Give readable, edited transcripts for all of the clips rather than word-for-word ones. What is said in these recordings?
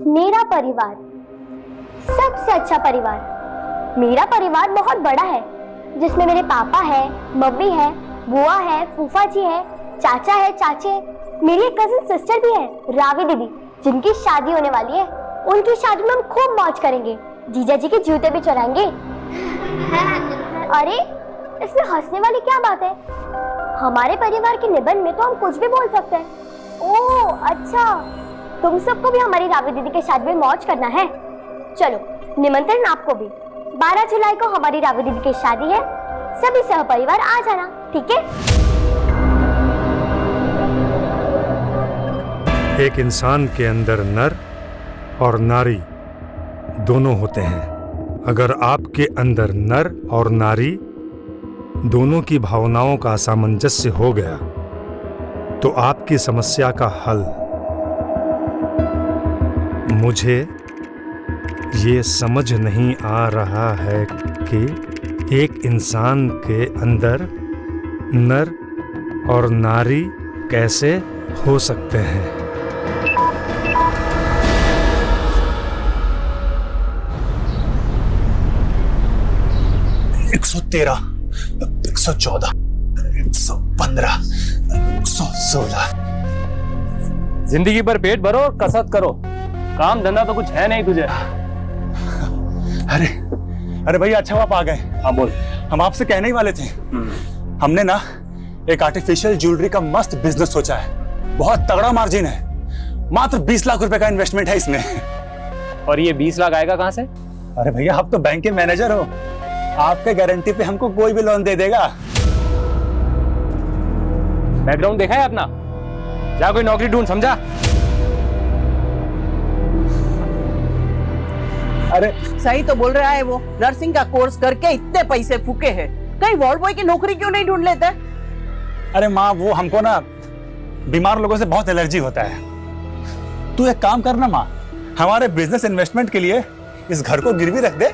मेरा परिवार सबसे अच्छा परिवार। मेरा परिवार बहुत बड़ा है, जिसमें मेरे पापा है, मम्मी है, बुआ है, फूफा जी है, चाचा है, चाचे, मेरी एक कजिन सिस्टर भी है, रावी दीदी, जिनकी शादी होने वाली है। उनकी शादी में हम खूब मौज करेंगे, जीजा जी के जूते भी चुराएंगे। अरे इसमें हंसने वाली क्या बात है? हमारे परिवार के निबंध में तो हम कुछ भी बोल सकते हैं। ओह अच्छा, तुम सबको भी हमारी रावी दीदी के शादी में मौज करना है। चलो निमंत्रण आपको भी। 12 जुलाई को हमारी रावी दीदी की शादी है, सभी सहपरिवार आ जाना, ठीक है? एक इंसान के अंदर नर और नारी दोनों होते हैं। अगर आपके अंदर नर और नारी दोनों की भावनाओं का सामंजस्य हो गया तो आपकी समस्या का हल। मुझे ये समझ नहीं आ रहा है कि एक इंसान के अंदर नर और नारी कैसे हो सकते हैं। 113, 114, 115, 116। जिंदगी भर पेट भरो और कसरत करो, काम धंधा तो कुछ है नहीं तुझे। अरे भैया, अच्छा आप आ गए। हाँ बोल। हम आपसे कहने ही वाले थे, हमने ना एक आर्टिफिशियल ज्वेलरी का मस्त बिजनेस सोचा है। बहुत तगड़ा मार्जिन है, मात्र 20 लाख रुपए का इन्वेस्टमेंट है इसमें। और ये 20 लाख आएगा कहाँ से? अरे भैया, आप तो बैंक के मैनेजर हो, आपके गारंटी पे हमको कोई भी लोन दे देगा। बैकग्राउंड देखा है अपना? जा कोई नौकरी ढूंढ, समझा? अरे सही तो बोल रहा है वो, नर्सिंग का कोर्स करके इतने पैसे फूके हैं, कहीं वार्ड बॉय की नौकरी क्यों नहीं ढूंढ लेते? अरे माँ, वो हमको ना बीमार लोगों से बहुत एलर्जी होता है। तू एक काम करना माँ, हमारे बिजनेस इन्वेस्टमेंट के लिए इस घर को गिरवी रख दे,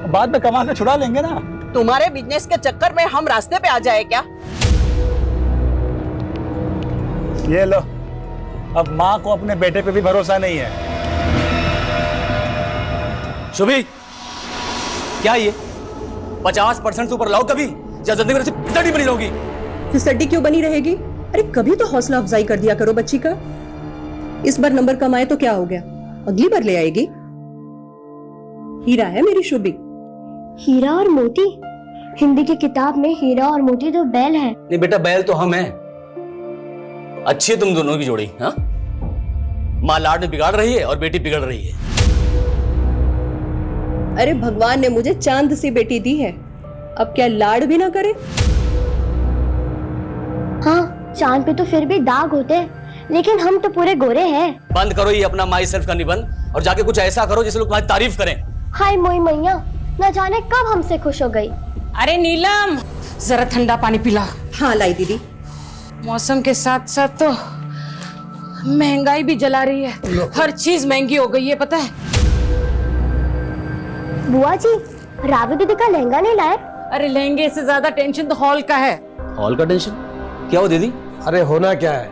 बाद में कमा के छुड़ा लेंगे ना। तुम्हारे बिजनेस के चक्कर में हम रास्ते पे आ जाए क्या? ये लो, अब माँ को अपने बेटे पे भी भरोसा नहीं है। शुभी, क्या ये 50% से ऊपर लाओ कभी, या जिंदगी में फिसड्डी बनी रहोगी? फिसड्डी क्यों बनी रहेगी? अरे कभी तो हौसला अफजाई कर दिया करो बच्ची का। इस बार नंबर कम आए तो क्या हो गया, अगली बार ले आएगी। हीरा है मेरी शुभी। हीरा और मोती? हिंदी की किताब में हीरा और मोती तो बैल है। नहीं बेटा, बैल तो हम हैं। अच्छी है तुम दोनों की जोड़ी। हाँ, माँ लाड में बिगाड़ रही है और बेटी बिगड़ रही है। अरे भगवान ने मुझे चांद सी बेटी दी है, अब क्या लाड भी ना करे? हाँ, चांद पे तो फिर भी दाग होते हैं, लेकिन हम तो पूरे गोरे हैं। बंद करो ये अपना माई सेल्फ का निबंध और जाके कुछ ऐसा करो जिससे लोग तुम्हारी तारीफ करें। हाय मोई मैया, न जाने कब हमसे खुश हो गई। अरे नीलम, जरा ठंडा पानी पिला। हाँ लाई दीदी। मौसम के साथ साथ तो महंगाई भी जला रही है, हर चीज महंगी हो गई है, पता है? बुआ जी, रावी दीदी का लहंगा नहीं लाए? अरे लहंगे से ज्यादा टेंशन तो हॉल का है। हॉल का टेंशन? क्या हो दीदी? अरे होना क्या है,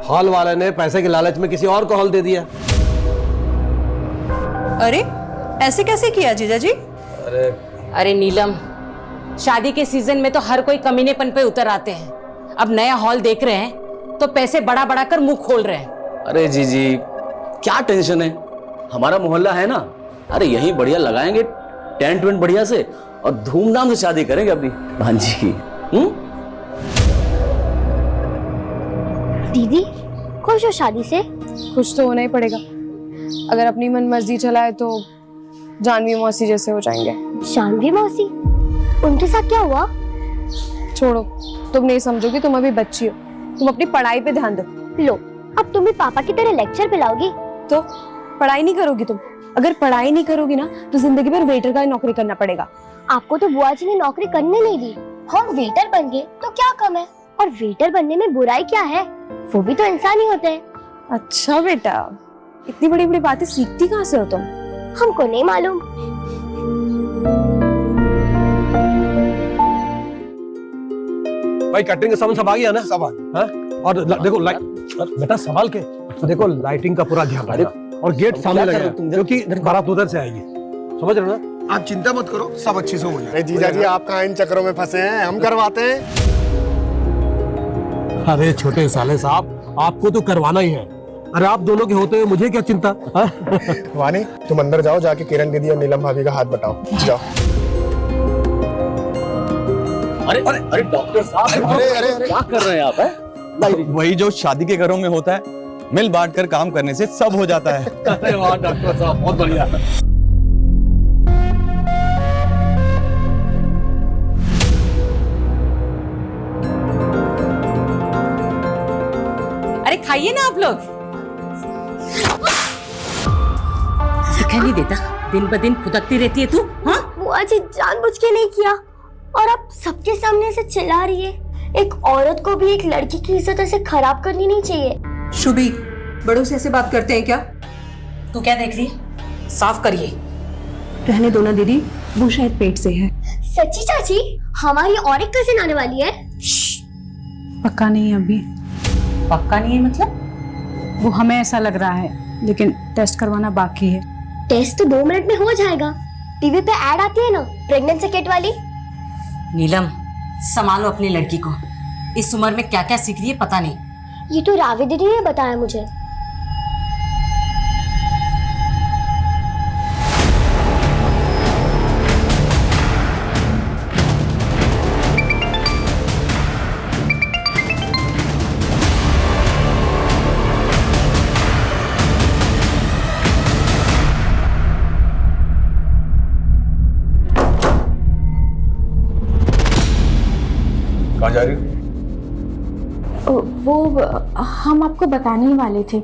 हॉल वाले ने पैसे के लालच में किसी और को हॉल दे दिया। अरे ऐसे कैसे किया जीजा जी? अरे नीलम, शादी के सीजन में तो हर कोई कमीनेपन पे उतर आते हैं। अब नया हॉल देख रहे हैं तो पैसे बढ़ा बढ़ा कर मुंह खोल रहे हैं। अरे जी क्या टेंशन है, हमारा मोहल्ला है ना, अरे यही बढ़िया लगाएंगे टेंट वेंट बढ़िया से और धूमधाम से शादी करेंगे अपनी भांजी की। दीदी खुश हो शादी से? खुश तो होना ही पड़ेगा, अगर अपनी मन मर्जी चलाए तो जानवी मौसी जैसे हो जाएंगे। जानवी मौसी? उनके साथ क्या हुआ? छोड़ो, तुम नहीं समझोगी, तुम अभी बच्ची हो, तुम अपनी पढ़ाई पे ध्यान दो। लो, अब तुम भी पापा की तरह लेक्चर पिलाओगी? तो पढ़ाई नहीं करोगी तुम? अगर पढ़ाई नहीं करोगी ना तो जिंदगी भर वेटर का नौकरी करना पड़ेगा। आपको तो बुआ जी ने नौकरी करने नहीं दी, हम वेटर बन गए तो क्या कम है? और वेटर बनने में बुराई क्या है, वो भी तो इंसान ही होते हैं। अच्छा बेटा, इतनी बड़ी बड़ी बातें सीखती कहाँ से हो तुम? हमको नहीं मालूम। भाई कैटरिंग का सामान सब आ गया ना? सब आ गया। हाँ? और देखो बेटा संभाल के देखो, लाइटिंग का पूरा ध्यान रखना। और गेट सामने लगाया क्योंकि बारात उधर से आएगी, समझ रहे हो ना? आप चिंता मत करो, सब अच्छे से हो जाएगा। जीजा जी आप कहाँ इन चक्करों में फंसे हैं, हम करवाते हैं। अरे छोटे साले साहब, आपको तो करवाना ही है। अरे आप दोनों के होते हुए मुझे क्या चिंता? वानी तुम अंदर जाओ, जाके किरण दीदी और नीलम भाभी का हाथ बटाओ, जाओ। अरे अरे अरे डॉक्टर साहब, अरे क्या कर रहे हैं आप? है वही जो शादी के घरों में होता है, मिल बांट कर काम करने से सब हो जाता है। अरे वाह डॉक्टर साहब, बहुत बढ़िया। अरे खाइए ना आप लोग। दिखाई नहीं देता, दिन ब दिन फुदकती रहती है तू। हाँ बुआ जी जानबूझ के नहीं किया, और आप सबके सामने से चिल्ला रही है। एक औरत को भी एक लड़की की इज्जत ऐसे खराब करनी नहीं चाहिए। शुभी, बड़ों से ऐसे बात करते हैं क्या? तू क्या देख रही है? साफ करिए। रहने दो ना दीदी, वो शायद पेट से है। सच्ची चाची, हमारी और एक कजिन आने वाली है। पक्का नहीं है अभी। पक्का नहीं है मतलब? वो हमें ऐसा लग रहा है, लेकिन टेस्ट करवाना बाकी है। टेस्ट तो 2 मिनट में हो जाएगा। टीवी पे ऐड आती है ना प्रेगनेंसी किट वाली। नीलम, संभालो अपनी लड़की को। इस उम्र में क्या क्या सीख रही है पता नहीं। ये तो रावी दीदी ने बताया मुझे। कहाँ जा रही हो? वो हम आपको बताने ही वाले थे।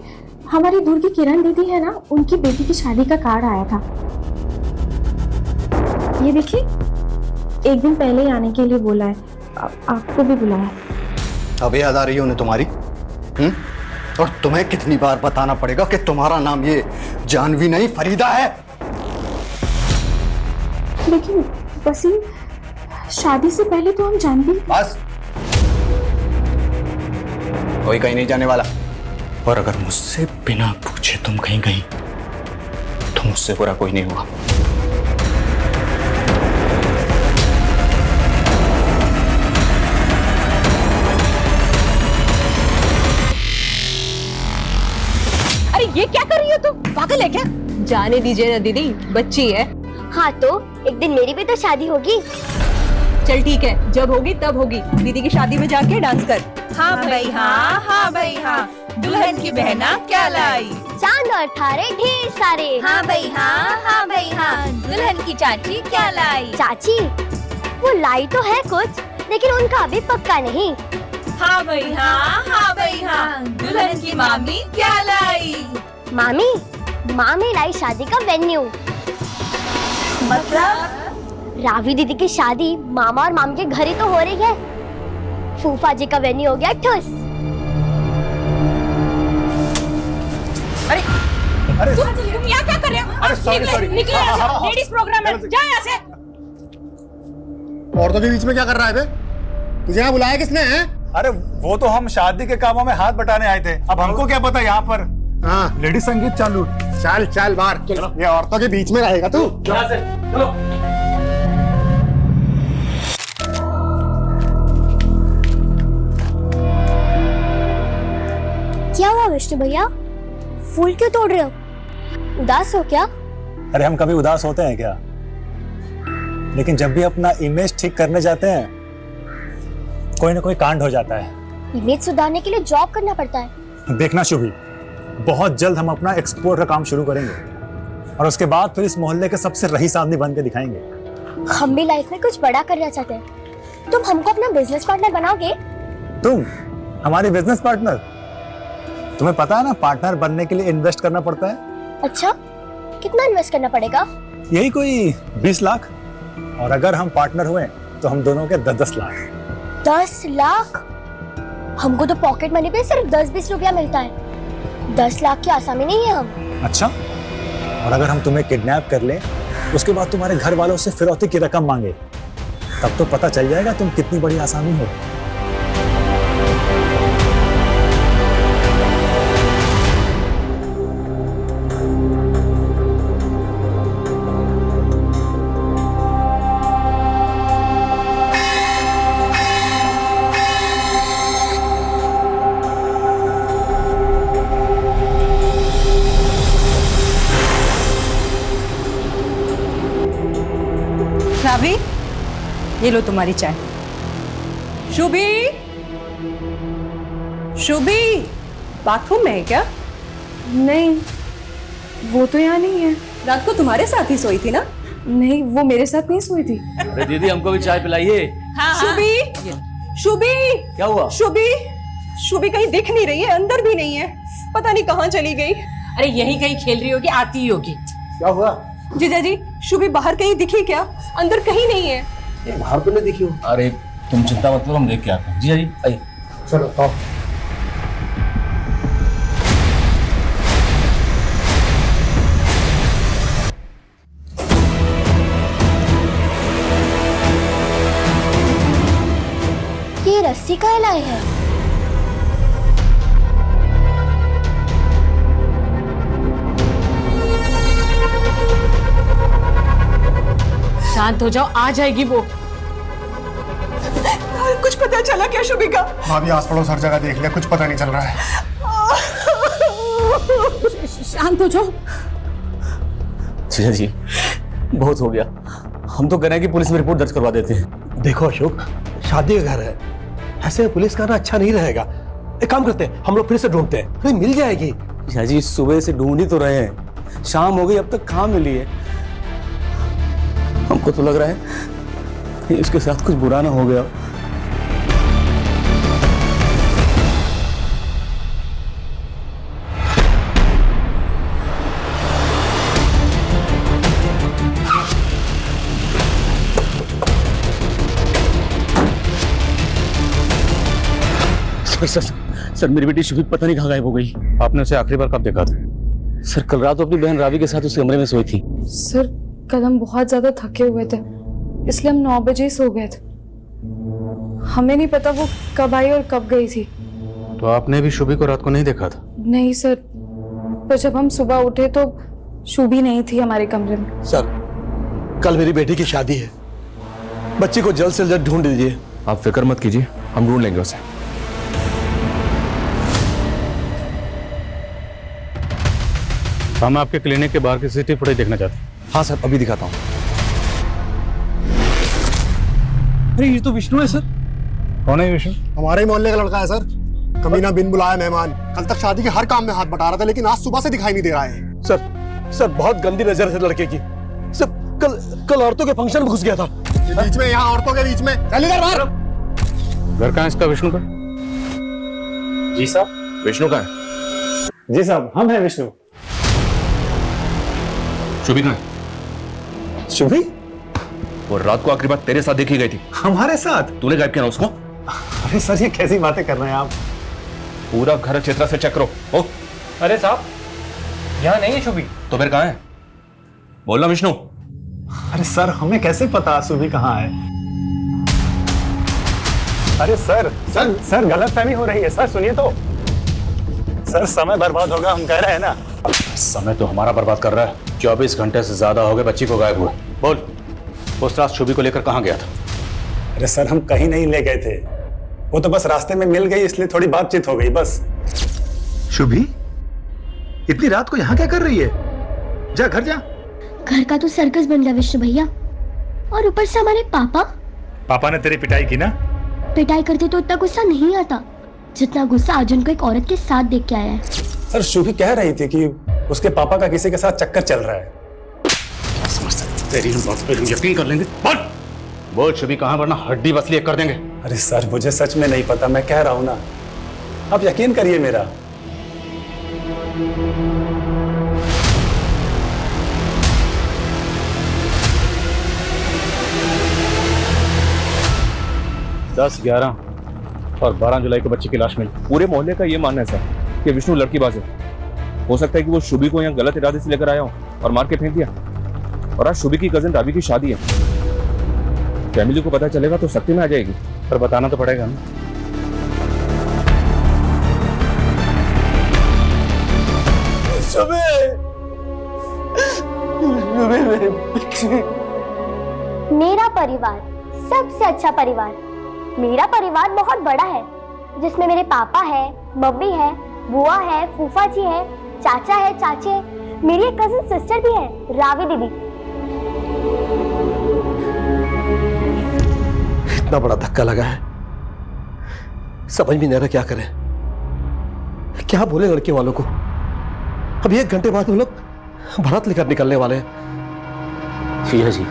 हमारी दूर की किरण दीदी है ना, उनकी बेटी की शादी का कार्ड आया था। ये देखिए, एक दिन पहले ही आने के लिए बोला है। आपको भी बुलाया। अब याद आ रही है उन्हें तुम्हारी? और तुम्हें कितनी बार बताना पड़ेगा कि तुम्हारा नाम ये जानवी नहीं फरीदा है। लेकिन वसीम, शादी से पहले तो हम जानवी। बस, कोई कहीं नहीं जाने वाला। और अगर मुझसे बिना पूछे तुम कहीं गई तो मुझसे बुरा कोई नहीं हुआ। अरे ये क्या कर रही हो तुम? पागल है क्या? जाने दीजिए ना दीदी, बच्ची है। हाँ तो एक दिन मेरी भी तो शादी होगी। चल ठीक है, जब होगी तब होगी। दीदी की शादी में जाके डांस कर। हाँ भाई हाँ, हाँ भाई हाँ, दुल्हन की बहना क्या लाई? चांद और तारे ढेर सारे। हाँ भाई हाँ, हाँ भाई हाँ, दुल्हन की चाची क्या लाई? चाची वो लाई तो है कुछ, लेकिन उनका अभी पक्का नहीं। हाँ भाई हाँ, हाँ भाई हाँ, दुल्हन की मामी क्या लाई? मामी लाई शादी का वेन्यू। मतलब? रावी दीदी की शादी मामा और मामी के घर ही तो हो रही है। फूफा जी का वेन्यू हो गया ठुस। अरे तुम यहाँ क्या कर रहे हो? अरे सॉरी निकले यहाँ से। लेडीज प्रोग्राम है, जाओ यहाँ से। औरतों के बीच में क्या कर रहा है बे? तुझे यहाँ बुलाया किसने है? अरे वो तो हम शादी के कामों में हाथ बटाने आए थे। अब हमको क्या पता यहाँ पर हाँ लेडी संगीत चालू। चल चल बाहर, ये औरतों के बीच में रहेगा तू। यहाँ से चलो। क्या हुआ विष्णु भैया, फूल क्यों तोड़ रहे हो? उदास हो क्या? अरे हम कभी उदास होते हैं क्या? लेकिन जब भी अपना इमेज ठीक करने जाते हैं, कोई ना कोई कांड हो जाता है। इमेज सुधारने के लिए जॉब करना पड़ता है। देखना शुभी, बहुत जल्द हम अपना एक्सपोर्ट का काम शुरू करेंगे और उसके बाद फिर इस मोहल्ले के सबसे रईस आदमी बन के दिखाएंगे। हम भी लाइफ में कुछ बड़ा करना चाहते हैं। तुम हमको अपना बिजनेस पार्टनर बनाओगे? तुम हमारे बिजनेस पार्टनर? तुम्हें पता है ना, पार्टनर बनने के लिए इन्वेस्ट करना पड़ता है। अच्छा, कितना इन्वेस्ट करना पड़ेगा? यही कोई 20 लाख। और अगर हम पार्टनर हुए तो हम दोनों के 10-10 लाख। 10 लाख? हमको तो पॉकेट मनी पे सिर्फ 10-20 रुपया मिलता है। 10 लाख की आसामी नहीं है हम। अच्छा, और अगर हम तुम्हें किडनैप कर लें, उसके बाद तुम्हारे घर वालों से फिरौती की रकम मांगे, तब तो पता चल जाएगा तुम कितनी बड़ी आसामी हो। ये लो तुम्हारी चाय। शुभी, शुभी, बाथरूम में है क्या? नहीं, वो तो यहाँ नहीं है। रात को तुम्हारे साथ ही सोई थी ना? नहीं, वो मेरे साथ नहीं सोई थी। अरे दीदी हमको भी चाय पिलाइए। शुभी, शुभी, क्या हुआ? शुभी, शुभी कहीं दिख नहीं रही है, अंदर भी नहीं है, पता नहीं कहाँ चली गई। अरे यहीं कहीं खेल रही होगी, आती ही होगी। क्या हुआ? जीजा जी, शुभी बाहर कहीं दिखी क्या? अंदर कहीं नहीं है। बाहर तो नहीं दिखी हो। अरे तुम चिंता मत करो, हम देख के आते हैं। जी जी आइए। चलो आओ। ये रस्सी का लाई है। शांत हो जाओ, आ जाएगी वो। कुछ पता चला क्या शुभी का? भाभी आस पड़ोस हर जगह देख लिया, कुछ पता नहीं चल रहा है। शांत हो जाओ। जी जी बहुत हो गया, हम तो कह रहे हैं कि पुलिस में रिपोर्ट दर्ज करवा देते हैं। देखो अशोक, शादी का घर है, ऐसे पुलिस का ना अच्छा नहीं रहेगा। एक काम करते हैं, हम लोग फिर से ढूंढते हैं, अरे मिल जाएगी। जी सुबह से ढूंढ ही तो रहे हैं, शाम हो गई अब तक कहाँ मिली है। हमको तो लग रहा है कि उसके साथ कुछ बुरा ना हो गया। सर मेरी बेटी शुभी पता नहीं कहाँ गायब हो गई। आपने उसे आखिरी बार कब देखा था? सर कल रात अपनी बहन रावी के साथ उस कमरे में सोई थी। सर कल हम बहुत ज्यादा थके हुए थे, इसलिए हम 9 बजे ही सो गए थे। हमें नहीं पता वो कब आई और कब गई थी। तो आपने भी शुभी को रात को नहीं देखा था? नहीं सर, पर जब हम सुबह उठे तो शुभी नहीं थी हमारे कमरे में। सर कल मेरी बेटी की शादी है, बच्ची को जल्द से जल्द ढूंढ दीजिए। आप फिक्र मत कीजिए, हम ढूंढ लेंगे उसे। हम आपके क्लिनिक के बाहर की सीसीटीवी फुटेज देखना चाहते हैं। हाँ सर, अभी दिखाता हूँ। अरे ये तो विष्णु है सर। कौन है विष्णु? हमारे ही मोहल्ले का लड़का है सर। कमीना बिन बुलाया मेहमान, कल तक शादी के हर काम में हाथ बटा रहा था, लेकिन आज सुबह से दिखाई नहीं दे रहा है। सर बहुत गंदी नजर है लड़के की। सर कल औरतों के फंक्शन में घुस गया था। बीच में, यहाँ औरतों के बीच में। चल इधर बाहर। घर कहाँ है इसका विष्णु का? जी साहब। विष्णु का है? जी साहब, हम हैं विष्णु। शुभी कहाँ है? शुभी? वो रात को आखिरी बार तेरे साथ देखी गई थी। हमारे साथ? तूने गायब किया ना उसको? अरे सर ये कैसी बातें कर रहे हैं आप? पूरा घर क्षेत्र से चेक करो। ओ अरे साहब, यहाँ नहीं है शुभी। तो फिर कहाँ है? बोलना विष्णु। अरे सर हमें कैसे पता शुभी कहाँ है? अरे सर गलतफहमी हो रही है। सर सुनिए तो। सर समय बर्बाद होगा, हम कह रहे हैं ना। समय तो हमारा बर्बाद कर रहा है। 24 घंटे से ज्यादा हो गए बच्ची को गायब हुए। बोल, उस रात शुभी को लेकर कहाँ गया था? अरे सर हम कहीं नहीं ले गए थे, वो तो बस रास्ते में मिल गई, इसलिए थोड़ी बातचीत हो गई बस। शुभी इतनी रात को यहाँ क्या कर रही है? जा घर जा। घर का तो सर्कस बन गया विष्णु भैया, और ऊपर से हमारे पापा ने तेरी पिटाई की ना? पिटाई करते तो इतना गुस्सा नहीं आता जितना गुस्सा आज उनको एक औरत के साथ देख के आया है। सर शुभी कह रही थी कि उसके पापा का किसी के साथ चक्कर चल रहा है। तेरी बात पे हम यकीन कर लेंगे। बोल शुभी कहाँ, वरना हड्डी बसली कर देंगे। अरे सर मुझे सच में नहीं पता, मैं कह रहा हूं ना, आप यकीन करिए मेरा। दस, 11 और 12 जुलाई को बच्ची की लाश मिली। पूरे मोहल्ले का ये मानना है सर कि विष्णु लड़कीबाज है। हो सकता है कि वो शुभी को यहाँ गलत इरादे से लेकर आया हो और मार के फेंक दिया। और आज शुभी की कजिन रावी की शादी है। फैमिली को पता चलेगा तो सख्ती में आ जाएगी, पर बताना तो पड़ेगा ना। मेरा परिवार सबसे अच्छा परिवार। मेरा परिवार बहुत बड़ा है, जिसमें मेरे पापा है, मम्मी है, बुआ है, फूफा जी है, चाचा है, चाचे है, मेरी एक कजिन सिस्टर भी है, रावी दीदी। कितना बड़ा धक्का लगा है, समझ भी नहीं आ रहा क्या करें, क्या बोले लड़के वालों को। अब 1 घंटे बाद वो लोग बारात लेकर निकलने वाले हैं। भैया जी,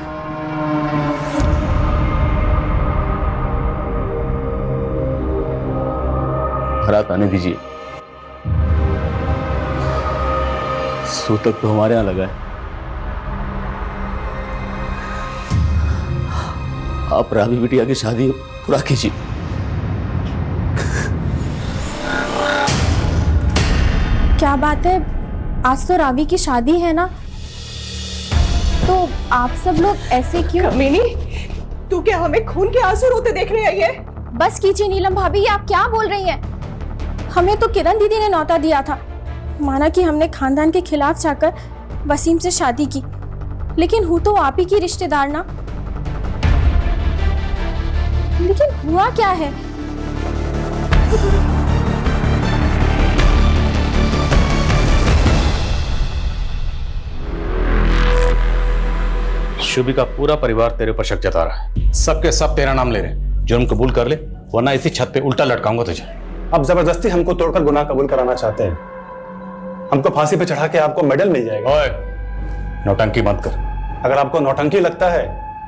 बारात आने दीजिए, सूतक तो हमारे यहां लगा है। आप रावी बिटिया की शादी पूरा कीजिए। क्या बात है, आज तो रावी की शादी है ना, तो आप सब लोग ऐसे क्यों? कमीनी, तू क्या हमें खून के आंसू रोते देखने आई है? बस कीजिए नीलम भाभी, ये आप क्या बोल रही हैं? हमें तो किरण दीदी ने न्योता दिया था, माना कि हमने खानदान के खिलाफ जाकर वसीम से शादी की, लेकिन हूँ तो आप ही की रिश्तेदार ना। लेकिन हुआ क्या है? शुभी का पूरा परिवार तेरे पर शक जता रहा है, सबके सब तेरा नाम ले रहे हैं। जुर्म कबूल कर ले, वरना इसी छत पे उल्टा लटकाऊंगा तुझे। अब जबरदस्ती हमको तोड़कर गुनाह कबूल कराना चाहते हैं, हमको फांसी पे चढ़ा के आपको मेडल मिल जाएगा। ओए, नौटंकी मत कर। अगर आपको नौटंकी लगता है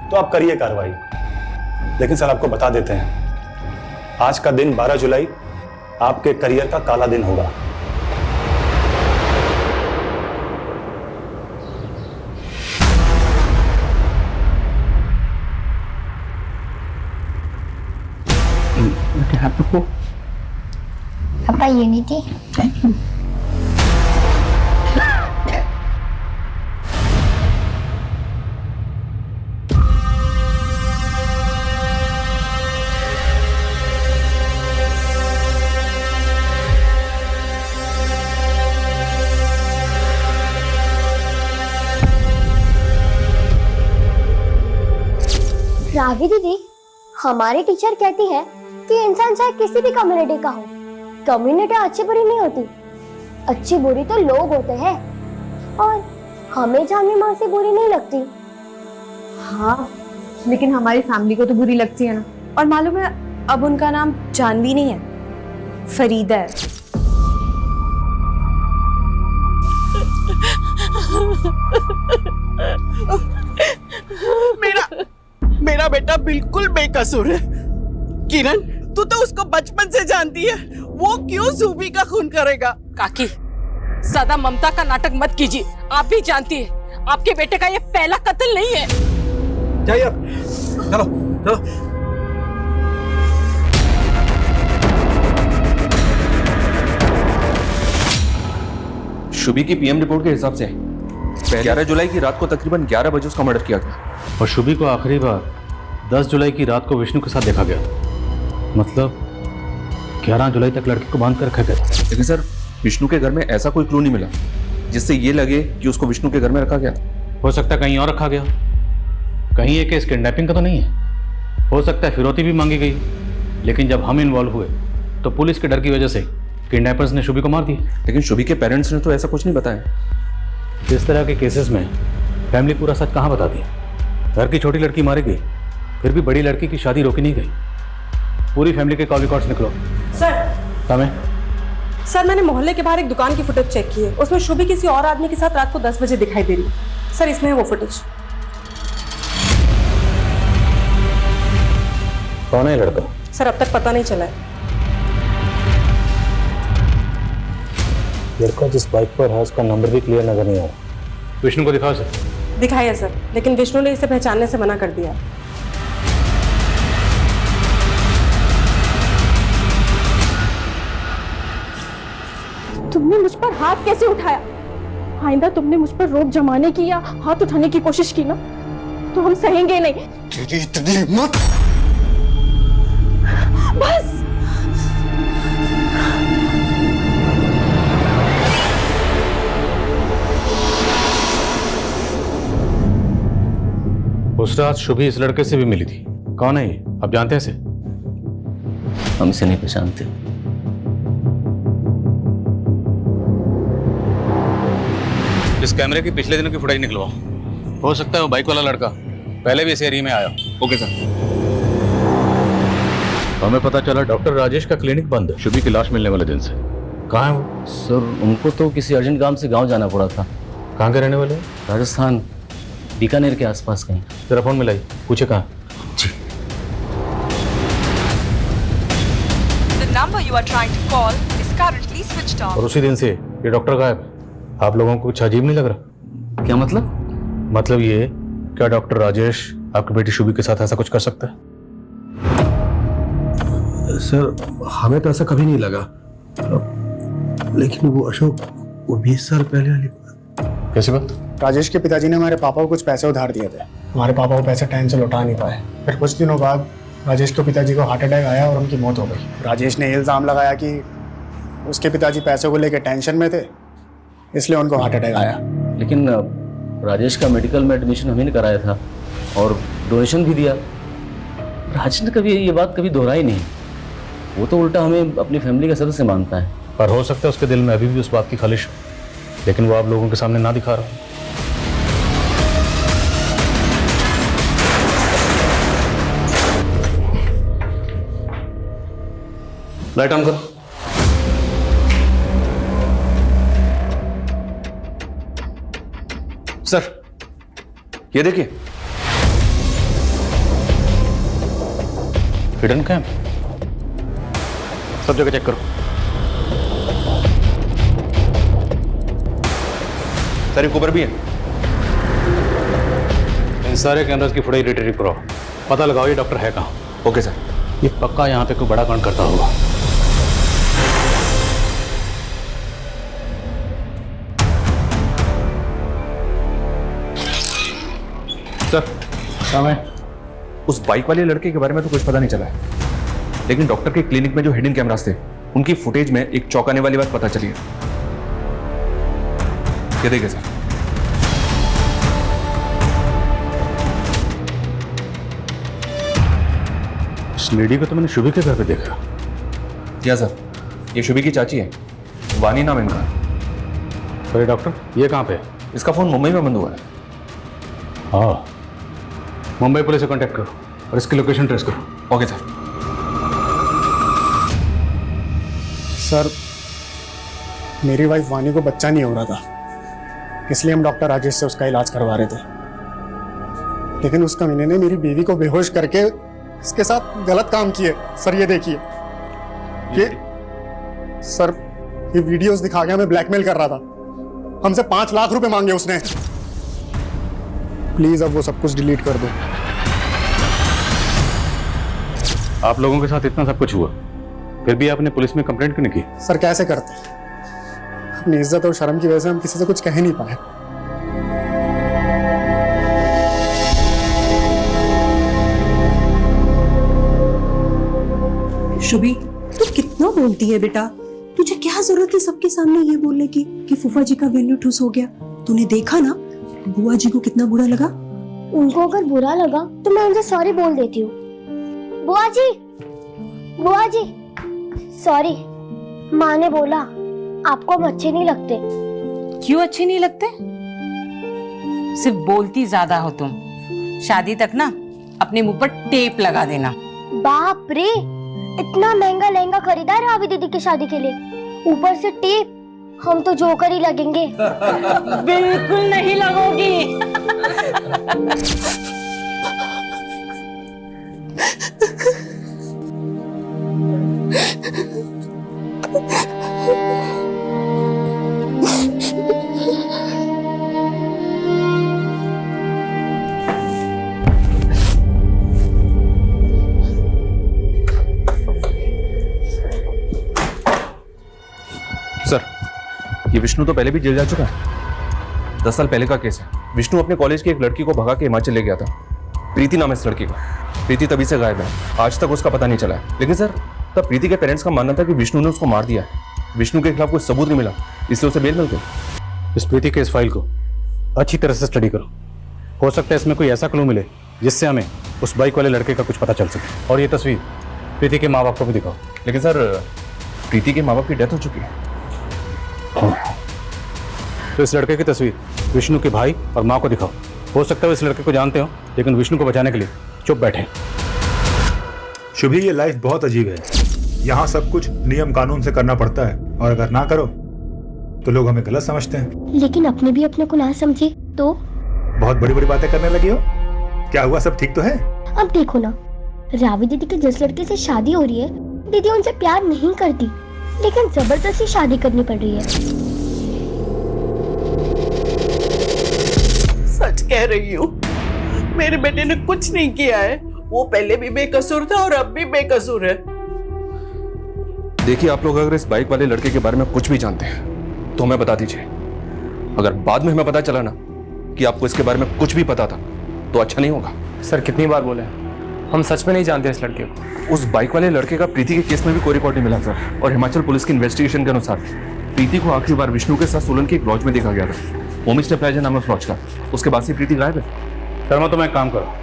तो आप करिए कार्रवाई, लेकिन सर आपको बता देते हैं, आज का दिन 12 जुलाई आपके करियर का काला दिन होगा। पापा ये नहीं थी। रावी दीदी, हमारी टीचर कहती है कि इंसान चाहे किसी भी कम्युनिटी का हो, कम्युनिटी अच्छी बुरी नहीं होती, अच्छी बुरी तो लोग होते हैं, और हमें जानवी माँ से बुरी नहीं लगती। हाँ, लेकिन हमारी फैमिली को तो बुरी लगती है ना। और मालूम है, अब उनका नाम जानवी नहीं है, फरीदा है। मेरा बेटा बिल्कुल बेकसूर है। किरण, तू तो उसको बचपन से जानती है, वो क्यों ज़ूबी का खून करेगा? काकी, ज्यादा ममता का नाटक मत कीजिए, आप भी जानती है आपके बेटे का ये पहला कत्ल नहीं है। जाइए अब, चलो चलो। शुभी की पीएम रिपोर्ट के हिसाब से 11 जुलाई की रात को तकरीबन 11 बजे उसका मर्डर किया गया, और शुभी को आखिरी बार 10 जुलाई की रात को विष्णु के साथ देखा गया था। मतलब 11 जुलाई तक लड़की को बांध कर रखा गया था। लेकिन सर, विष्णु के घर में ऐसा कोई क्लू नहीं मिला जिससे ये लगे कि उसको विष्णु के घर में रखा गया। हो सकता है कहीं और रखा गया, कहीं ये केस किडनैपिंग का तो नहीं है। हो सकता है फिरौती भी मांगी गई, लेकिन जब हम इन्वॉल्व हुए तो पुलिस के डर की वजह से किडनैपर्स ने शुभी को मार दिया। लेकिन शुभी के पेरेंट्स ने तो ऐसा कुछ नहीं बताया। इस तरह के केसेस में फैमिली पूरा सच कहाँ बताती है? घर की छोटी लड़की मारी गई, फिर भी बड़ी लड़की की शादी रोकी नहीं गई। पूरी फैमिली के कॉल रिकॉर्ड्स निकलो। सर, मैंने मोहल्ले के बाहर एक दुकान की फुटेज चेक की है, उसमें शुभी किसी और आदमी के साथ रात को 10 बजे दिखाई दे रही है। सर, इसमें है वो फुटेज। कौन है लड़का? सर, अब तक पता नहीं चला है। लड़का जिस बाइक पर है उसका नंबर भी क्लियर नजर नहीं आ रहा। विष्णु को दिखाओ सर। दिखाया सर, लेकिन विष्णु ने इसे पहचानने से मना कर दिया। तुमने मुझ पर हाथ कैसे उठाया? आइंदा तुमने मुझ पर रोक जमाने की या हाथ उठाने की कोशिश की ना, तो हम सहेंगे नहीं। तेरी इतनी हिम्मत! बस। उस रात शुभी इस लड़के से भी मिली थी। कौन है ये? आप जानते हैं इसे? हम इसे नहीं पहचानते। इस कैमरे की पिछले दिनों की फुटेज निकलवाओ। हो सकता है वो बाइक वाला लड़का पहले भी इस एरिया में आया। Okay sir. हमें पता चला डॉक्टर राजेश का क्लिनिक बंद है शुभी की लाश मिलने वाले दिन से। कहाँ है वो? सर उनको तो किसी अर्जेंट काम से गांव जाना पड़ा था। कहाँ के रहने वाले हैं? राजस्थान, बीकानेर के आसपास कहीं। जरा फोन मिलाई, पूछे कहाँ। जी। The number you are trying to call is currently switched off. और उसी दिन से ये डॉक्टर गायब है। आप लोगों को कुछ अजीब नहीं लग रहा? क्या मतलब? मतलब ये, क्या डॉक्टर राजेश आपकी बेटी शुभी के साथ ऐसा कुछ कर सकता है? सर हमें तो ऐसा कभी नहीं लगा, लेकिन वो अशोक, वो 20 साल पहले वाली बात। कैसी बात? राजेश के पिताजी ने हमारे पापा को कुछ पैसे उधार दिए थे। हमारे पापा वो पैसे टाइम से लौटा नहीं पाए। फिर कुछ दिनों बाद राजेश के पिताजी को हार्ट अटैक आया और उनकी मौत हो गई। राजेश ने इल्ज़ाम लगाया कि उसके पिताजी पैसों को लेकर टेंशन में थे, इसलिए उनको हार्ट अटैक आया। लेकिन राजेश का मेडिकल में एडमिशन हमने कराया था और डोनेशन भी दिया। राजेश ने कभी ये बात कभी दोहराई नहीं। वो तो उल्टा हमें अपनी फैमिली का सदस्य मानता है। पर हो सकता है उसके दिल में अभी भी उस बात की खलिश हो, लेकिन वो आप लोगों के सामने ना दिखा रहा। लाइट ऑन करो। सर ये देखिए, हिडन कैंप, सब जगह चेक करो। सर एक ऊपर भी है। इन सारे कैमरास की फुटेज रिट्रीव करो, पता लगाओ ये डॉक्टर है कहाँ। Okay sir. ये पक्का यहाँ पे कोई बड़ा कांड करता होगा। सर समय उस बाइक वाले लड़के के बारे में तो कुछ पता नहीं चला है, लेकिन डॉक्टर के क्लिनिक में जो हिडन कैमरास थे उनकी फुटेज में एक चौंकाने वाली बात पता चली है। ये देखिए सर। इस लेडी को तो मैंने शुभी के घर पे देखा। क्या सर? ये शुभी की चाची है, वानी नाम इनका। अरे डॉक्टर, ये कहाँ पे? इसका फोन मुंबई में बंद हुआ है। हाँ, मुंबई पुलिस से कांटेक्ट करो और इसकी लोकेशन ट्रेस करो। Okay sir. सर मेरी वाइफ वानी को बच्चा नहीं हो रहा था, इसलिए हम डॉक्टर राजेश से उसका इलाज करवा रहे थे। लेकिन उस कमीने ने मेरी बीवी को बेहोश करके इसके साथ गलत काम किए। सर ये देखिए, ये सर ये वीडियोस दिखा के हमें ब्लैकमेल कर रहा था। हमसे 5 लाख रुपए मांगे उसने। प्लीज अब वो सब कुछ डिलीट कर दो। आप लोगों के साथ इतना सब कुछ हुआ, फिर भी आपने पुलिस में कंप्लेंट क्यों नहीं की? सर कैसे करते, अपनी इज्जत और शर्म की वजह से हम किसी से कुछ कह नहीं पाए। शुभी, तू कितना बोलती है बेटा? तुझे क्या जरूरत है सबके सामने ये बोलने की कि फूफा जी का वेन्यू ठूस हो गया? तूने देखा ना बुआ जी को कितना बुरा लगा। उनको अगर बुरा लगा तो मैं उनसे सॉरी बोल देती हूँ। बुआ जी, बुआ जी, सॉरी। माँ ने बोला आपको हम अच्छे नहीं लगते। क्यों अच्छे नहीं लगते? सिर्फ बोलती ज्यादा हो तुम। शादी तक ना अपने मुंह पर टेप लगा देना। बाप रे, इतना महंगा लहंगा खरीदा है रावी दीदी की शादी के लिए, ऊपर से टेप। हम तो जोकर ही लगेंगे। बिल्कुल नहीं लगोगी। सर ये विष्णु तो पहले भी जेल जा चुका है। 10 साल पहले का केस है। विष्णु अपने कॉलेज की एक लड़की को भगा के हिमाचल ले गया था। प्रीति नाम है इस लड़की का। प्रीति तभी से गायब है, आज तक उसका पता नहीं चला है। लेकिन सर तब प्रीति के पेरेंट्स का मानना था कि विष्णु ने उसको मार दिया है। विष्णु के खिलाफ कोई सबूत नहीं मिला, इसलिए उसे बेल मिल गई। इस प्रीति के इस फाइल को अच्छी तरह से स्टडी करो। हो सकता है इसमें कोई ऐसा क्लू मिले जिससे हमें उस बाइक वाले लड़के का कुछ पता चल सके। और ये तस्वीर प्रीति के माँ बाप को भी दिखाओ। लेकिन सर प्रीति के माँ बाप की डेथ हो चुकी है। तो इस लड़के की तस्वीर विष्णु के भाई और माँ को दिखाओ। हो सकता है इस लड़के को जानते हो, लेकिन विष्णु को बचाने के लिए चुप बैठे। शुभी, ये लाइफ बहुत अजीब है। यहाँ सब कुछ नियम कानून से करना पड़ता है, और अगर ना करो तो लोग हमें गलत समझते हैं। लेकिन अपने भी अपने को ना समझे तो? बहुत बड़ी बड़ी बातें करने लगी हो। क्या हुआ, सब ठीक तो है? अब देखो ना, रावी दीदी के जिस लड़के से शादी हो रही है, दीदी उनसे प्यार नहीं करती, लेकिन जबरदस्ती शादी करनी पड़ रही है। सच कह रही हूँ, मेरे बेटे ने कुछ नहीं किया है। वो पहले भी बेकसूर था और अब भी बेकसूर है। देखिए, आप लोग अगर इस बाइक वाले लड़के के बारे में कुछ भी जानते हैं तो हमें बता दीजिए। अगर बाद में हमें पता चला ना कि आपको इसके बारे में कुछ भी पता था तो अच्छा नहीं होगा। सर कितनी बार बोले, हम सच में नहीं जानते इस लड़के को। उस बाइक वाले लड़के का प्रीति के केस में भी कोई रिकॉर्ड नहीं मिला सर, और हिमाचल पुलिस की इन्वेस्टिगेशन के अनुसार प्रीति को आखिरी बार विष्णु के साथ सोलन के एक लॉज में देखा गया था। होमस्टे प्लाजा नाम है उस लॉज का। उसके बाद से प्रीति गायब है। शर्मा, तुम एक काम करो,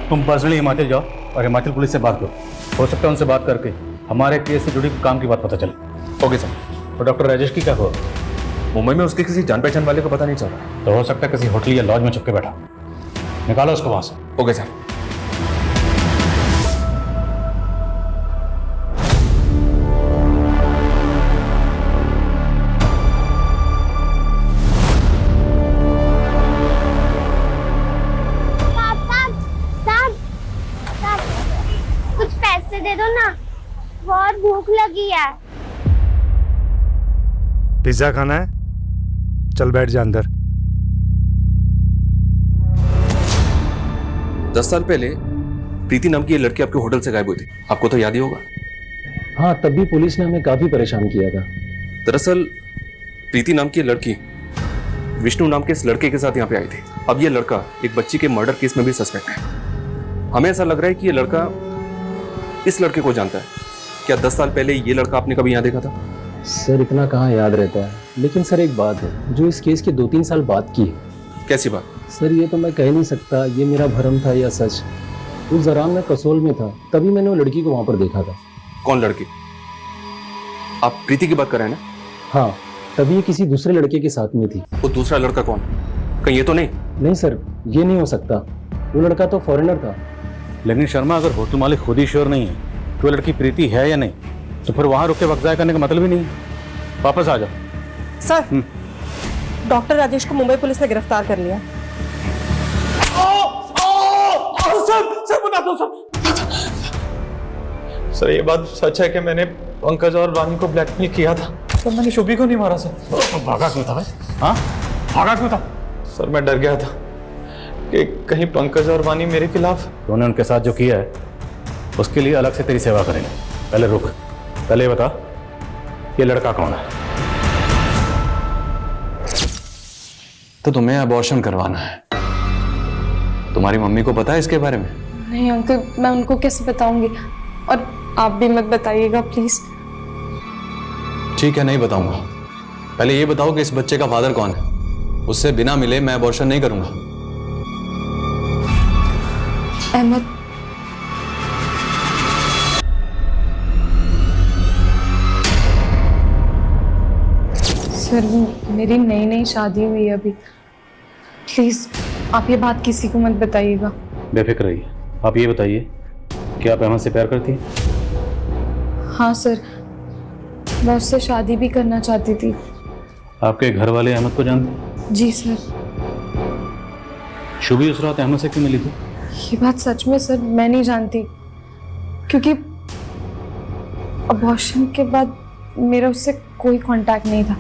तुम पर्सनली हिमाचल जाओ और हिमाचल पुलिस से बात करो। हो सकता है उनसे बात करके हमारे केस से जुड़ी काम की बात पता चले। Okay sir. और डॉक्टर राजेश की क्या खबर? मुंबई में उसके किसी जान पहचान वाले का पता नहीं चल रहा। तो हो सकता है किसी होटल या लॉज में छुप के बैठा। निकालो उसको वहां से। Okay sir. कुछ पैसे दे दो ना, बहुत भूख लगी है। पिज्जा खाना है? चल बैठ जा अंदर। 10 साल पहले प्रीति नाम की ये लड़की आपके होटल से गायब हुई थी, आपको तो याद ही होगा। हाँ, तब भी पुलिस ने हमें काफी परेशान किया था। दरअसल प्रीति नाम की लड़की विष्णु नाम के इस लड़के के साथ यहाँ पे आई थी। अब ये लड़का एक बच्ची के मर्डर केस में भी सस्पेक्ट है। हमें ऐसा लग रहा है कि ये लड़का इस लड़के को जानता है। क्या 10 साल पहले ये लड़का आपने कभी यहाँ देखा था? सर इतना कहाँ याद रहता है, लेकिन सर एक बात है जो इस केस के 2-3 साल बाद की है। कैसी बात? सर ये तो मैं कह नहीं सकता ये मेरा भ्रम था या सच। उस दौरान मैं कसोल में था, तभी मैंने वो लड़की को वहाँ पर देखा था। कौन लड़की? आप प्रीति की बात कर रहे हैं ना? हाँ, तभी ये किसी दूसरे लड़के के साथ में थी। वो दूसरा लड़का कौन? कहीं ये तो नहीं? नहीं सर, ये नहीं हो सकता। वो लड़का तो फॉरेनर था। लेकिन शर्मा, अगर होटल मालिक खुद ही श्योर नहीं है कि वो लड़की प्रीति है या नहीं, तो फिर वहां रुक के वक्त ज़ाया करने का मतलब ही नहीं है। वापस आ जाओ। सर, डॉक्टर राजेश को मुंबई पुलिस ने गिरफ्तार कर लिया। सर बता दो सर, ये बात सच है कि मैंने पंकज और वानी को ब्लैकमेल किया था, तो मैंने शुभी को नहीं मारा सर। भागा क्यों था भाई? हाँ, भागा क्यों था? सर मैं डर गया था कि कहीं पंकज और वानी मेरे खिलाफ। तूने उनके साथ जो किया है उसके लिए अलग से तेरी सेवा करेंगे। पहले रुक, पहले ये बता ये लड़का कौन है? तो तुम्हें अबॉर्शन करवाना है। तुम्हारी मम्मी को पता है इसके बारे में? नहीं अंकल, मैं उनको कैसे बताऊंगी, और आप भी मत बताइएगा प्लीज। ठीक है, नहीं बताऊंगा। पहले ये बताओ कि इस बच्चे का फादर कौन है। उससे बिना मिले मैं अबॉर्शन नहीं करूंगा। अहमद। सर मेरी नई नई शादी हुई है अभी, प्लीज आप ये बात किसी को मत बताइएगा। बेफिक्र रहिए। आप ये बताइए कि आप अहमद से प्यार करती हैं? हाँ सर, मैं उससे शादी भी करना चाहती थी। आपके घर वाले अहमद को जानते हैं? जी सर। शुभी उस रात अहमद से क्यों मिली थी? ये बात सच में सर मैं नहीं जानती, क्योंकि अबॉर्शन के बाद मेरा उससे कोई कांटेक्ट नहीं था।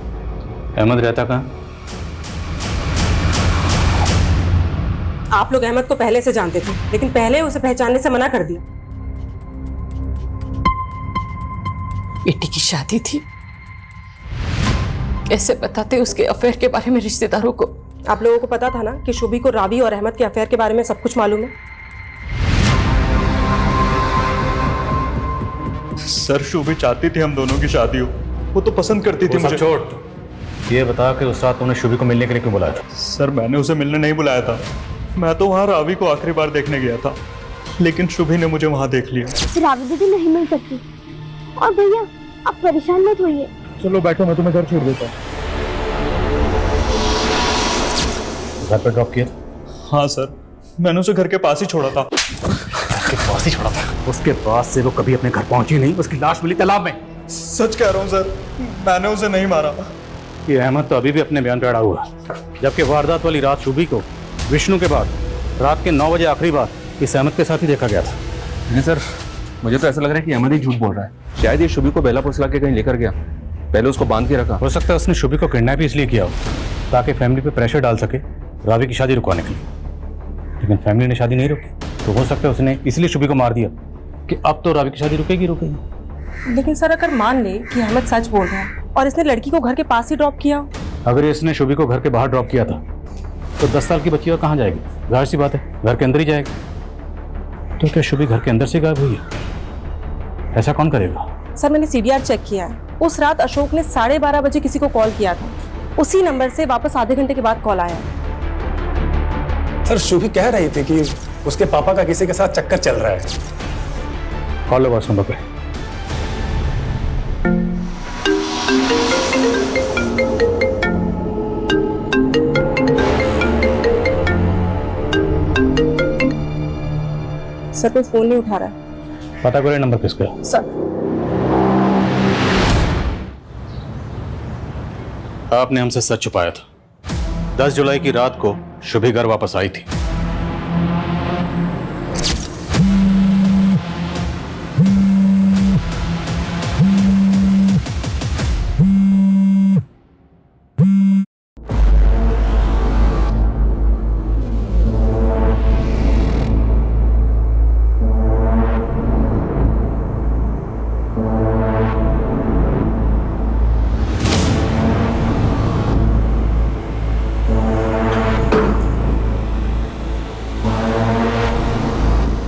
अहमद रहता कहाँ? आप लोग अहमद को पहले से जानते थे, लेकिन पहले उसे पहचानने से मना कर दिया। बेटी की शादी थी, कैसे बताते उसके अफेयर के बारे में रिश्तेदारों को? आप लोगों को पता था ना कि शुभी को रावी और अहमद के अफेयर के बारे में सब कुछ मालूम है। सर शुभी चाहती थी हम दोनों की शादी हो, वो तो पसंद करती थी मुझे। छोड़, ये बता कि उस रात तूने शुभी को मिलने के लिए क्यों बुलाया था? सर मैंने उसे मिलने नहीं बुलाया था, मैं तो वहाँ रावी को आखिरी बार देखने गया था, लेकिन शुभी ने मुझे वहाँ देख लिया। रावी दीदी नहीं मिल सकती। और भैया आप परेशान मत होइए। चलो बैठो, मैं तुम्हें घर छोड़ देता हूँ। घर पर ड्रॉप किया? हाँ सर, मैंने उसे घर के पास ही छोड़ा था। घर के पास फांसी छोड़ा था। उसके बाद से वो कभी अपने घर पहुंची नहीं। उसकी लाश मिली तालाब में। सच कह रहा हूँ सर, मैंने उसे नहीं मारा। ये अहमद तो अभी भी अपने बयान पे अड़ा हुआ, जबकि वारदात वाली रात शुभी को विष्णु के बाद रात के 9 बजे आखिरी बार इस अहमद के साथ ही देखा गया था। नहीं सर, मुझे तो ऐसा लग रहा है कि अहमद ही झूठ बोल रहा है। शायद ये शुभी को बेला फुसला के कहीं लेकर गया, पहले उसको बांध के रखा। हो सकता है उसने शुभी को किडनैप इसलिए किया हो ताकि फैमिली पे प्रेशर डाल सके रावी की शादी रुकवाने के लिए, लेकिन फैमिली ने शादी नहीं रोकी, तो हो सकता है उसने इसलिए शुभी को मार दिया कि अब तो रावी की शादी रुकेगी। लेकिन सर अगर मान ले कि अहमद सच बोल रहा है और इसने लड़की को घर के पास ही ड्रॉप किया, अगर इसने शुभी को घर के बाहर ड्रॉप किया था तो 10 साल की बच्ची और कहाँ जाएगी? जाहिर सी बात है घर के अंदर ही जाएगी। तो क्या शुभी घर के अंदर से गायब हुई है? ऐसा कौन करेगा? सर मैंने CDR चेक किया है। उस रात अशोक ने 12:30 बजे किसी को कॉल किया था, उसी नंबर से वापस आधे घंटे के बाद कॉल आया। सर शुभी कह रही थी कि उसके पापा का किसी के साथ चक्कर चल रहा है। कॉल लो बॉस नंबर पे। सर कोई फोन नहीं उठा रहा है। पता करें नंबर किसका है? सर आपने हमसे सच छुपाया था। 10 जुलाई की रात को शुभी घर वापस आई थी।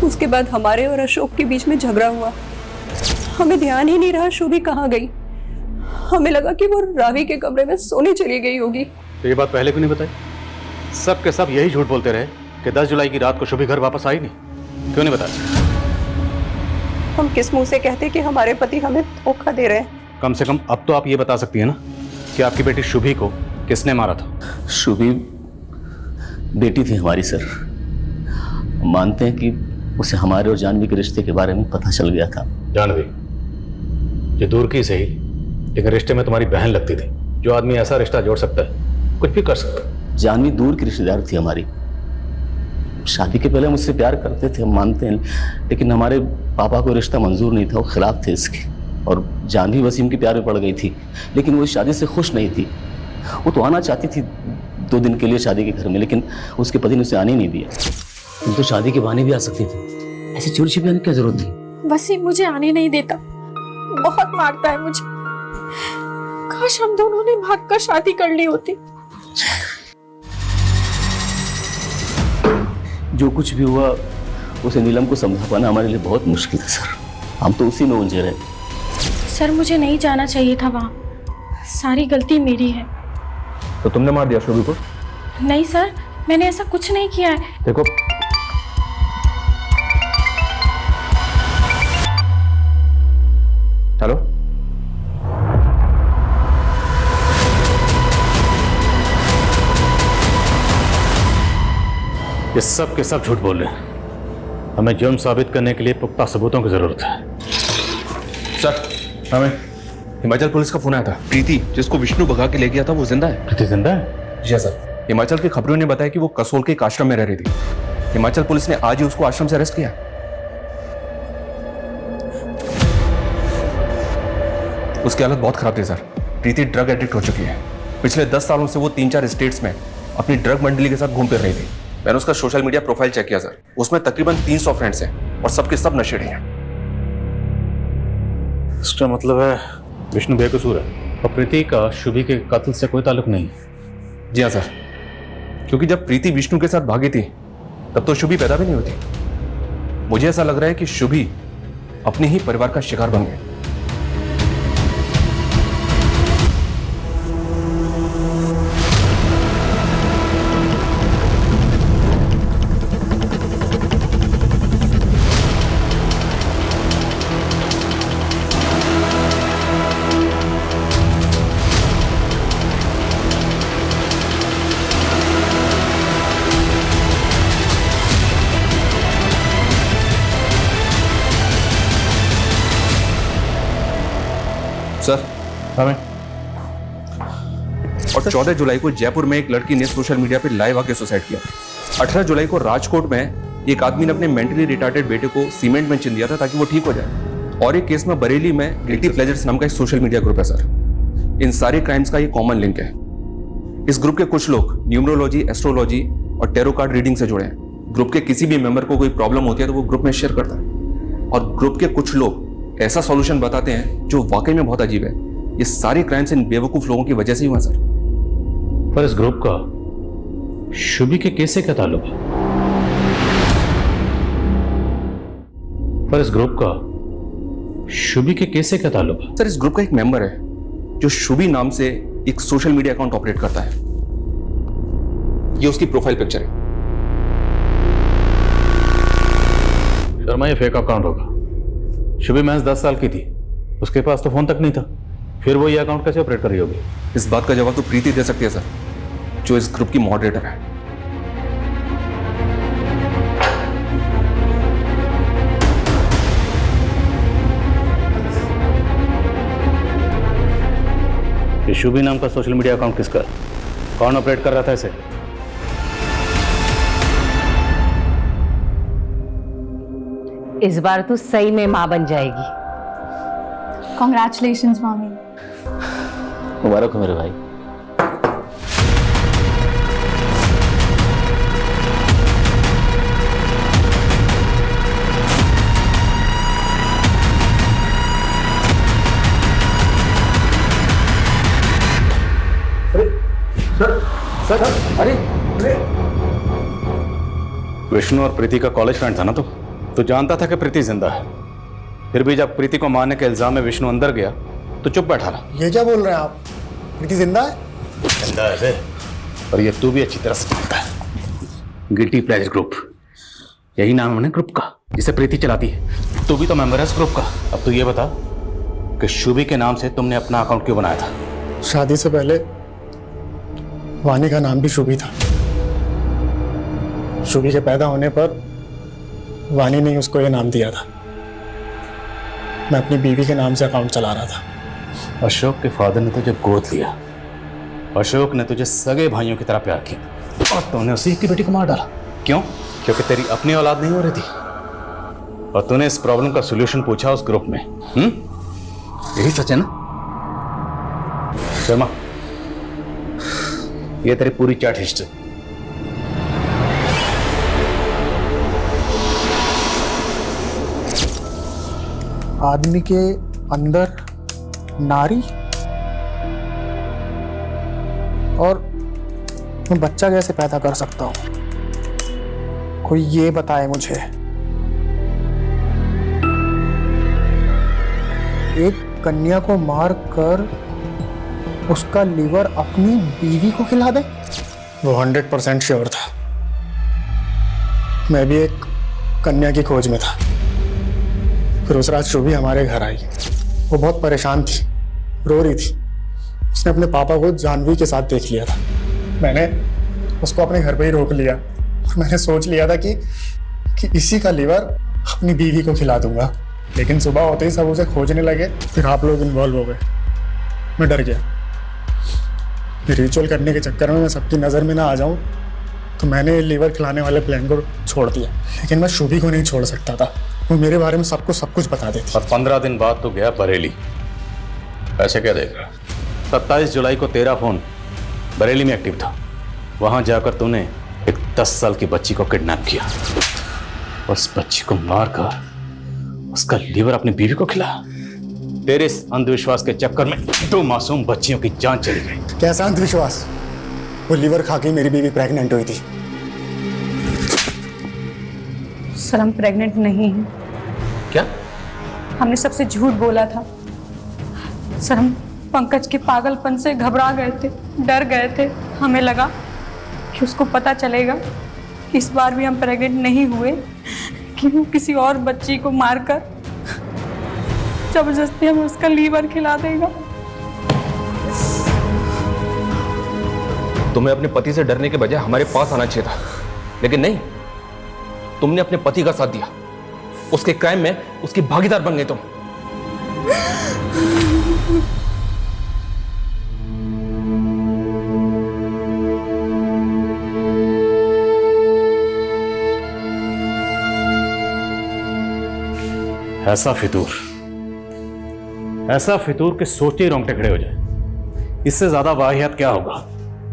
उसके बाद हमारे और अशोक के बीच में झगड़ा हुआ। हमें ध्यान ही नहीं रहा शुभी कहाँ गई। हमें लगा कि वो रावी के कमरे में सोने चली गई होगी। तो ये बात पहले क्यों नहीं बताई? सब के सब यही झूठ बोलते रहे कि 10 जुलाई की रात को शुभी घर वापस आई नहीं। क्यों नहीं बताया? हम किस मुंह से कहते कि हमारे पति हमें धोखा दे रहे हैं? कम से कम अब तो आप ये बता सकती है ना कि आपकी बेटी शुभी को किसने मारा था? शुभी बेटी थी हमारी सर। मानते हैं कि उसे हमारे और जानवी के रिश्ते के बारे में पता चल गया था। जानवी ये दूर की सही, लेकिन रिश्ते में तुम्हारी बहन लगती थी। जो आदमी ऐसा रिश्ता जोड़ सकता है कुछ भी कर सकता है। जानवी दूर की रिश्तेदार थी हमारी। शादी के पहले मुझसे प्यार करते थे, हम मानते हैं, लेकिन हमारे पापा को रिश्ता मंजूर नहीं था, वो खिलाफ थे इसके। और जानवी वसीम के प्यार में पड़ गई थी, लेकिन वो इस शादी से खुश नहीं थी। वो तो आना चाहती थी 2 दिन के लिए शादी के घर में, लेकिन उसके पति ने उसे आने नहीं दिया। तुम तो शादी के बहाने भी आ सकती थी, ऐसे चोरी छिपे आने की क्या जरूरत थी? वसीम मुझे आने नहीं देता, बहुत मारता है मुझे। काश हम दोनों ने भागकर शादी कर ली होती। जो कुछ भी हुआ उसे नीलम को समझा पाना हमारे लिए बहुत मुश्किल है सर। हम तो उसी में उलझे रहे। सर मुझे नहीं जाना चाहिए था वहाँ, सारी गलती मेरी है। तो तुमने मार दिया शुभी को? नहीं सर, मैंने ऐसा कुछ नहीं किया है। देखो हेलो, ये सब के सब झूठ बोल रहे हैं। हमें जुर्म साबित करने के लिए पुख्ता सबूतों की जरूरत है। सर हमें हिमाचल पुलिस का फोन आया था। प्रीति जिसको विष्णु भगा के ले गया था वो जिंदा है। प्रीति जिंदा है? जी सर। हिमाचल की खबरों ने बताया कि वो कसोल के एक आश्रम में रह रही थी। हिमाचल पुलिस ने आज ही उसको आश्रम से अरेस्ट किया। उसकी हालत बहुत खराब थी सर। प्रीति ड्रग एडिक्ट हो चुकी है। पिछले 10 सालों से वो 3-4 स्टेट्स में अपनी ड्रग मंडली के साथ घूम फिर रही थी। मैंने उसका सोशल मीडिया प्रोफाइल चेक किया सर, उसमें तकरीबन 300 फ्रेंड्स हैं और सबके सब नशेड़ी हैं। इसका मतलब है विष्णु बेकसूर है और प्रीति का शुभी के कत्ल से कोई ताल्लुक नहीं। जी हाँ सर, क्योंकि जब प्रीति विष्णु के साथ भागी थी तब तो शुभी पैदा भी नहीं होती। मुझे ऐसा लग रहा है कि शुभी अपने ही परिवार का शिकार बन गई। सर हमें और 14 जुलाई को जयपुर में एक लड़की ने सोशल मीडिया पे लाइव आके सुसाइड किया। 18 जुलाई को राजकोट में एक आदमी ने अपने मेंटली रिटार्टेड बेटे को सीमेंट में चिन दिया था ताकि वो ठीक हो जाए। और एक केस में बरेली में गिल्टी प्लेजर्स नाम का एक सोशल मीडिया ग्रुप है सर। इन सारी क्राइम्स का ये कॉमन लिंक है। इस ग्रुप के कुछ लोग न्यूमरोलॉजी, एस्ट्रोलॉजी और टेरो कार्ड रीडिंग से जुड़े हैं। ग्रुप के किसी भी मेंबर को कोई प्रॉब्लम होती है तो वो ग्रुप में शेयर करता है और ग्रुप के कुछ लोग ऐसा सॉल्यूशन बताते हैं जो वाकई में बहुत अजीब है। ये सारी क्राइम्स इन बेवकूफ लोगों की वजह से ही हुआ सर। पर इस ग्रुप का शुभी के केस से क्या ताल्लुक है? पर इस ग्रुप का शुभी के केस से क्या ताल्लुक है? सर इस ग्रुप का एक मेंबर है जो शुभी नाम से एक सोशल मीडिया अकाउंट ऑपरेट करता है। ये उसकी प्रोफाइल पिक्चर है। शर्मा, ये फेक अकाउंट होगा। शुभी महज 10 साल की थी, उसके पास तो फोन तक नहीं था, फिर वो ये अकाउंट कैसे ऑपरेट कर रही होगी? इस बात का जवाब तो प्रीति दे सकती है सर, जो इस ग्रुप की मॉडरेटर है। ये शुभी नाम का सोशल मीडिया अकाउंट किसका? कौन ऑपरेट कर रहा था इसे? इस बार तू सही में माँ बन जाएगी। कॉन्ग्रेचुलेशंस मामी। मुबारक हो मेरे भाई। सर, अरे विष्णु और प्रीति का कॉलेज फ्रेंड था ना तो जानता था कि प्रीति जिंदा है। फिर भी जब प्रीति को मारने के इल्जाम में विष्णु अंदर गया तो चुप बैठा रहा। ये क्या बोल रहे हैं आप? प्रीति जिंदा है? जिंदा है सर, और ये तू भी अच्छी तरह से जानता है। गिल्टी प्लेजर ग्रुप, यही नाम है ना ग्रुप का जिसे प्रीति चलाती है। तू भी तो मेंबर है इस ग्रुप का। अब तू ये बता कि शुभी के नाम से तुमने अपना अकाउंट क्यों बनाया था? शादी से पहले वानी का नाम भी शुभी था। शुभी के पैदा होने पर वानी ने उसको ये नाम दिया था। मैं अपनी बीवी के नाम से अकाउंट चला रहा था। अशोक के फादर ने तुझे गोद लिया, अशोक ने तुझे सगे भाइयों की तरह प्यार किया और तूने उसी की बेटी को मार डाला। क्यों? क्योंकि तेरी अपनी औलाद नहीं हो रही थी और तूने इस प्रॉब्लम का सॉल्यूशन पूछा उस ग्रुप में। यही सच है ना शर्मा? ये तेरी पूरी चैट हिस्ट्री। आदमी के अंदर नारी और मैं बच्चा कैसे पैदा कर सकता हूं? कोई ये बताए मुझे। एक कन्या को मार कर उसका लीवर अपनी बीवी को खिला दे? वो 100% श्योर था। मैं भी एक कन्या की खोज में था। फिर उस रात शुभी हमारे घर आई। वो बहुत परेशान थी, रो रही थी। उसने अपने पापा को जानवी के साथ देख लिया था। मैंने उसको अपने घर पे ही रोक लिया और मैंने सोच लिया था कि इसी का लीवर अपनी बीवी को खिला दूंगा। लेकिन सुबह होते ही सब उसे खोजने लगे। फिर आप लोग इन्वॉल्व हो गए। मैं डर गया। रिचुअल करने के चक्कर में मैं सबकी नज़र में ना आ जाऊं, तो मैंने लीवर खिलाने वाले प्लान को छोड़ दिया। लेकिन मैं शुभी को नहीं छोड़ सकता था। वो मेरे बारे में सब कुछ बता देती। और 15 दिन बाद तो गया बरेली। ऐसे क्या देख रहा? 27 जुलाई को तेरा फोन बरेली में एक्टिव था। वहां जाकर तूने एक 10 साल की बच्ची को किडनैप किया। उस बच्ची को मारकर उसका लीवर अपनी बीवी को खिलाया। तेरे इस अंधविश्वास के चक्कर में 2 मासूम बच्चियों की जान चली गई। कैसा अंधविश्वास? वो लीवर खा के मेरी बीवी प्रेग्नेंट हुई थी। सर हम प्रेग्नेंट नहीं हैं। क्या? हमने सबसे झूठ बोला था सर। हम पंकज के पागलपन से घबरा गए थे, डर गए थे। हमें लगा कि उसको पता चलेगा कि इस बार भी हम प्रेग्नेंट नहीं हुए, कि वो किसी और बच्ची को मारकर जबरदस्ती हमें उसका लीवर खिला देगा। तुम्हें अपने पति से डरने के बजाय हमारे पास आना चाहिए था, लेकिन नहीं, तुमने अपने पति का साथ दिया। उसके क्राइम में उसकी भागीदार बन गए तुम। ऐसा फितूर के सोचते ही रोंगटे खड़े हो जाए। इससे ज्यादा वाहियात क्या होगा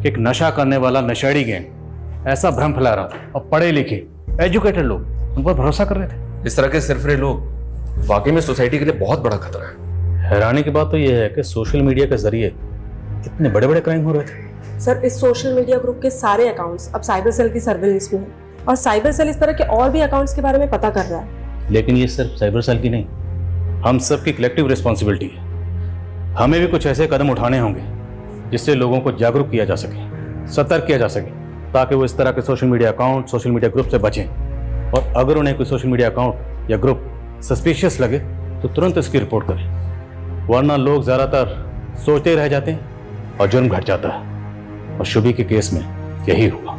कि एक नशा करने वाला नशेड़ी गैंग ऐसा भ्रम फैला रहा था और पढ़े लिखे एजुकेटेड लोग उन पर भरोसा कर रहे थे। इस तरह के सिरफिरे लोग वाकई में सोसाइटी के लिए बहुत बड़ा खतरा है। हैरानी की बात तो यह है कि सोशल मीडिया के जरिए इतने बड़े बड़े क्राइम हो रहे थे। सर, इस सोशल मीडिया ग्रुप के सारे अकाउंट्स अब साइबर सेल की सर्विलेंस में हैं और साइबर सेल इस तरह के और भी अकाउंट्स के बारे में पता कर रहा है। लेकिन ये सिर्फ साइबर सेल की नहीं, हम सब की कलेक्टिव रिस्पॉन्सिबिलिटी है। हमें भी कुछ ऐसे कदम उठाने होंगे जिससे लोगों को जागरूक किया जा सके, सतर्क किया जा सके, ताकि वो इस तरह के social media account, social media group से बचें। और अगर उन्हें कोई सोशल मीडिया अकाउंट या ग्रुप सस्पिशियस लगे तो तुरंत इसकी रिपोर्ट करें, वरना लोग ज़्यादातर सोचते ही रह जाते हैं और जुर्म घट जाता है। और शुभी के केस में यही हुआ।